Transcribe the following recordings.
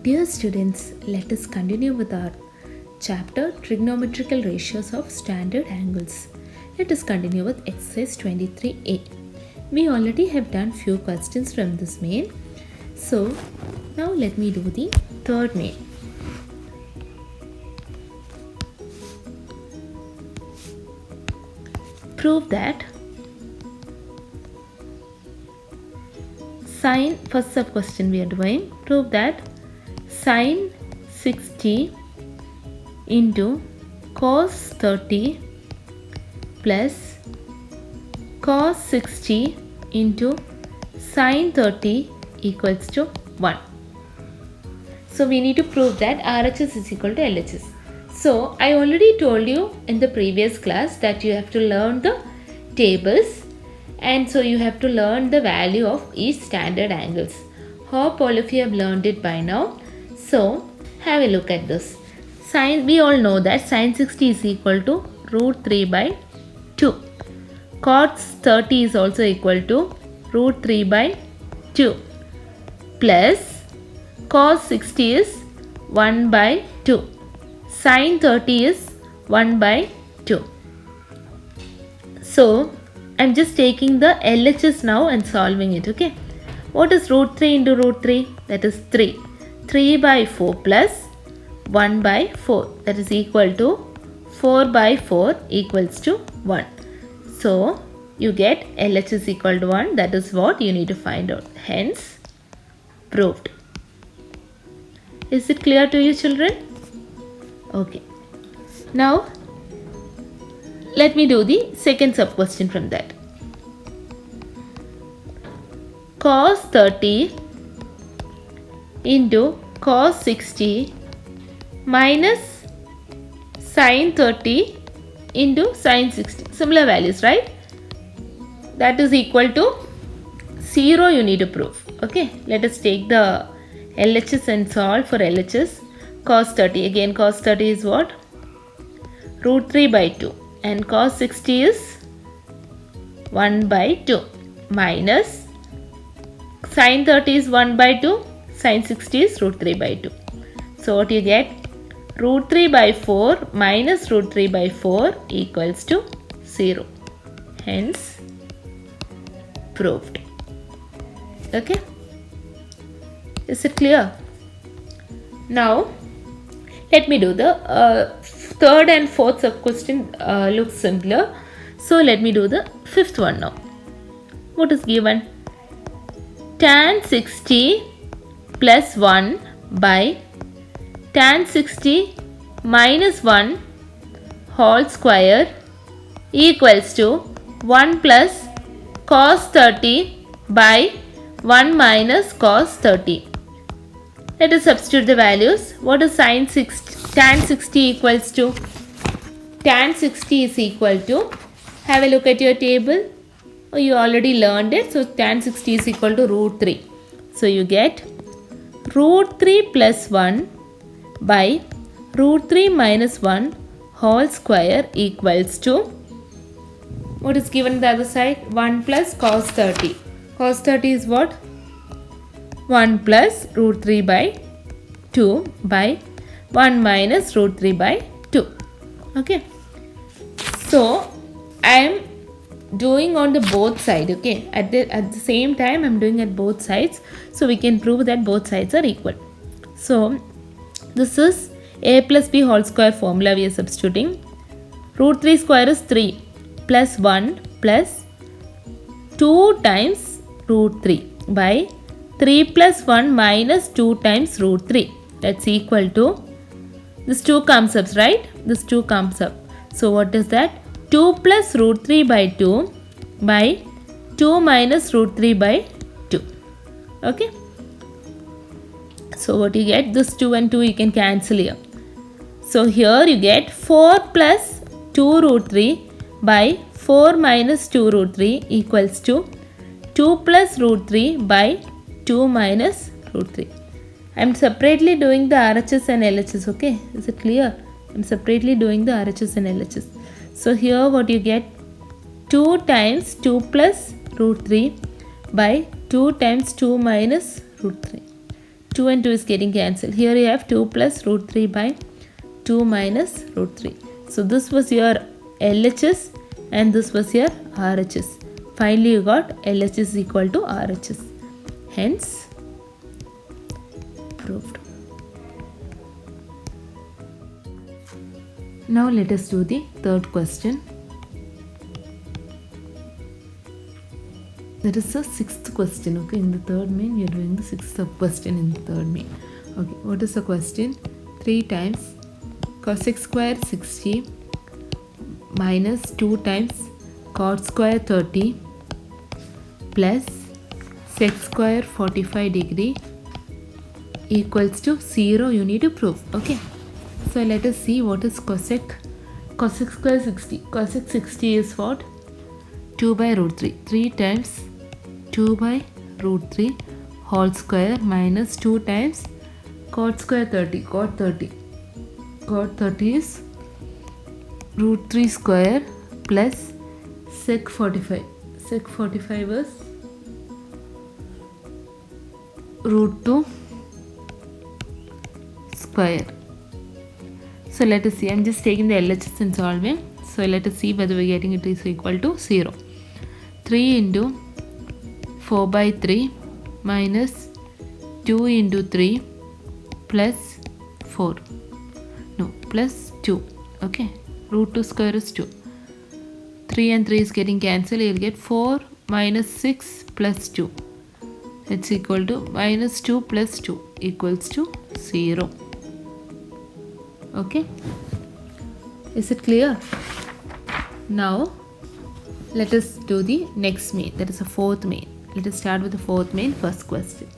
Dear students, let us continue with our chapter Trigonometrical Ratios of Standard Angles. Let us continue with exercise 23a. We already have done few questions from this main. So now let me do the third main. Prove that first sub question we are doing. Prove that sin 60 into cos 30 plus cos 60 into sin 30 equals to 1. So we need to prove that RHS is equal to LHS. So I already told you in the previous class that you have to learn the tables, and so you have to learn the value of each standard angles. Hope all of you have learned it by now. So have a look at this. We all know that sin 60 is equal to root 3 by 2. Cos 30 is also equal to root 3 by 2 plus cos 60 is 1 by 2. Sin 30 is 1 by 2. So I'm just taking the LHS now and solving it, okay? What is root 3 into root 3? That is 3. 3 by 4 plus 1 by 4. That is equal to 4 by 4 equals to 1. So you get LHS equal to 1. That is what you need to find out. Hence, proved. Is it clear to you, children? Okay. Now let me do the second sub question from that. Cos 30 into cos 60 minus sin 30 into sin 60. Similar values, right? That is equal to 0 you need to prove. Okay. Let us take the LHS and solve for LHS. Cos 30. Again cos 30 is what? Root 3 by 2. And cos 60 is 1 by 2 minus sin 30 is 1 by 2, sin 60 is root 3 by 2. So what you get? Root 3 by 4 minus root 3 by 4 equals to 0. Hence, proved. Okay? Is it clear? Now, let me do the third and fourth sub question looks simpler. So let me do the fifth one now. What is given? Tan 60 plus 1 by tan 60 minus 1 whole square equals to 1 plus cos 30 by 1 minus cos 30. Let us substitute the values. What is tan 60 equals to? Tan 60 is equal to, have a look at your table. Oh, you already learned it. So tan 60 is equal to root 3. So you get root 3 plus 1 by root 3 minus 1 whole square equals to, what is given on the other side? 1 plus cos 30. Cos 30 is what? 1 plus root 3 by 2 by 1 minus root 3 by 2. Okay. So I am doing on the both side. Okay. At the same time I am doing at both sides. So we can prove that both sides are equal. So this is a plus b whole square formula we are substituting. Root 3 square is 3 plus 1 plus 2 times root 3 by 3 plus 1 minus 2 times root 3. That's equal to, this 2 comes up, right? This 2 comes up. So what is that? 2 plus root 3 by 2 by 2 minus root 3 by 2. Okay. So what you get? This 2 and 2 you can cancel here. So here you get 4 plus 2 root 3 by 4 minus 2 root 3 equals to 2 plus root 3 by 2 minus root 3. I am separately doing the RHS and LHS, okay? Is it clear? I am separately doing the RHS and LHS. So here what you get? 2 times 2 plus root 3 by 2 times 2 minus root 3. 2 and 2 is getting cancelled. Here you have 2 plus root 3 by 2 minus root 3. So this was your LHS and this was your RHS. Finally you got LHS is equal to RHS. Hence proved. Now let us do the third question. That is the sixth question. Okay, in the third main we are doing the sixth question in the third main. Okay, what is the question? 3 times cos x square 60 minus 2 times cot square 30 plus sec square 45 degree equals to 0. You need to prove. Okay, so let us see what is cosec. Cosec square 60. Cosec 60 is what? 2 by root 3. 3 times 2 by root 3 whole square minus 2 times cot square 30. Cot 30. Cot 30 is root 3 square plus sec 45. Sec 45 is root 2 square. So let us see. I am just taking the LHS and solving. So let us see whether we are getting it is equal to 0. 3 into 4 by 3 minus 2 into 3 plus 4. No, plus 2. Okay. Root 2 square is 2. 3 and 3 is getting cancelled. You will get 4 minus 6 plus 2. It's equal to minus 2 plus 2 equals to 0. Okay. Is it clear? Now let us do the next main. That is the fourth main. Let us start with the fourth main. First question.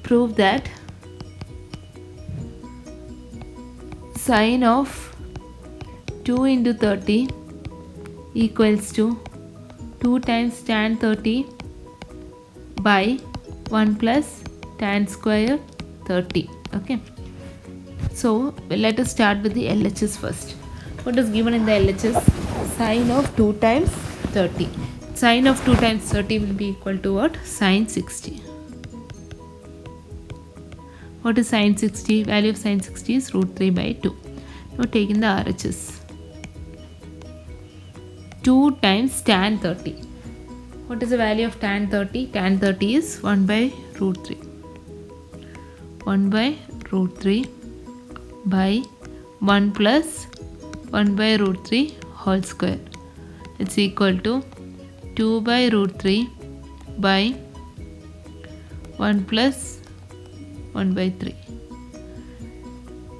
Prove that sine of 2 into 30 equals to 2 times tan 30 by 1 plus tan square 30. Okay. So let us start with the LHS first. What is given in the LHS? Sine of 2 times 30. Sine of 2 times 30 will be equal to what? Sine 60. What is sine 60? Value of sine 60 is root 3 by 2. Now take in the RHS. 2 times tan 30. What is the value of tan 30? Tan 30 is 1 by root 3. 1 by root 3 by 1 plus 1 by root 3 whole square. It's equal to 2 by root 3 by 1 plus 1 by 3.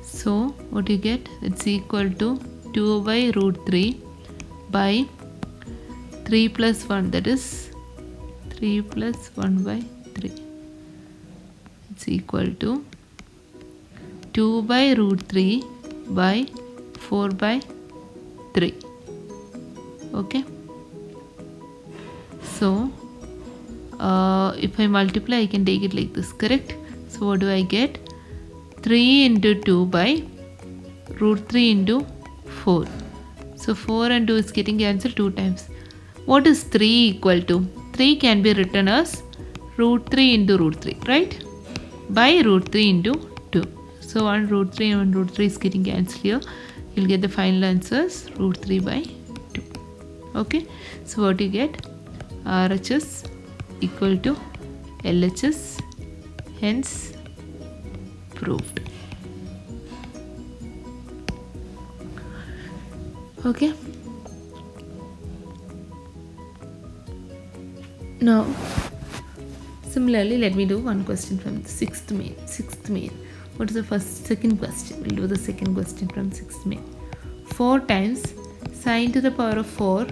So what you get? It's equal to 2 by root 3 by 3 plus 1, that is 3 plus 1 by 3. It's equal to 2 by root 3 by 4 by 3. Okay. So if I multiply, I can take it like this, correct? So what do I get? 3 into 2 by root 3 into 4. So 4 and 2 is getting cancelled 2 times. What is 3 equal to? 3 can be written as root 3 into root 3, right? By root 3 into 2. So 1 root 3 and 1 root 3 is getting cancelled here. You'll get the final answer as root 3 by 2. Okay. So what you get? RHS equal to LHS. Hence proved. Okay. Now similarly, let me do one question from the sixth main. What is the second question? We'll do the second question from sixth main. 4 times sine to the power of 4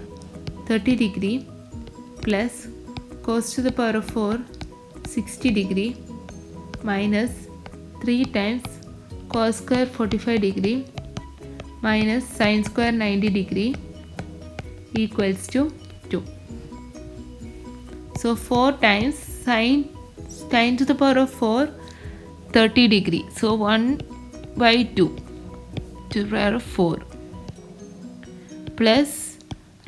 30 degree plus cos to the power of 4 60 degree minus 3 times cos square 45 degree minus sine square 90 degree equals to 2. So 4 times sine to the power of 4 30 degree. So 1 by 2 to the power of 4 plus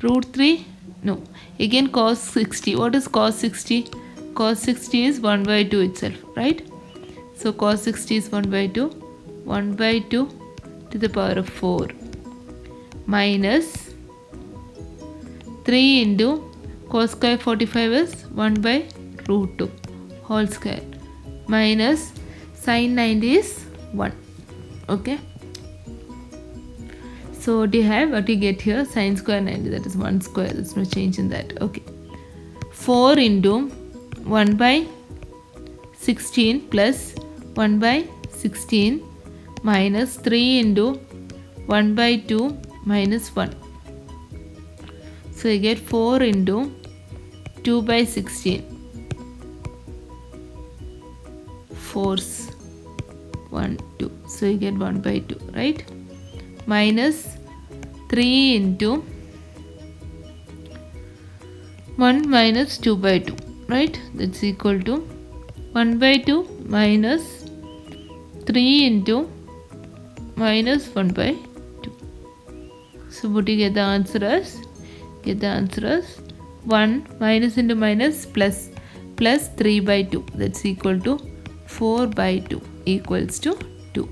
root 3. No, again cos 60. What is cos 60? cos 60 is 1 by 2 itself, right? So cos 60 is 1 by 2. 1 by 2 to the power of 4 minus 3 into cos square 45 is 1 by root 2 whole square minus sin 90 is 1. Okay. So what do you have? What do you get here? Sin square 90, that is 1 square. There's no change in that. Okay. 4 into 1 by 16 plus 1 by 16 minus 3 into 1 by 2 minus 1. So you get 4 into 2 by 16. 4's 1, 2. So you get 1 by 2, right? Minus 3 into 1 minus 2 by 2, right? That's equal to 1 by 2 minus 3 into minus 1 by 2. So what do you get the answer as? Get the answer as 1 minus into minus plus 3 by 2. That's equal to 4 by 2 equals to 2.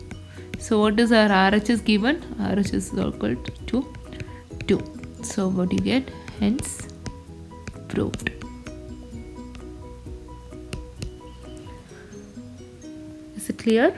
So what is our RHS given? RHS is equal to 2. So what do you get? Hence proved. Is it clear?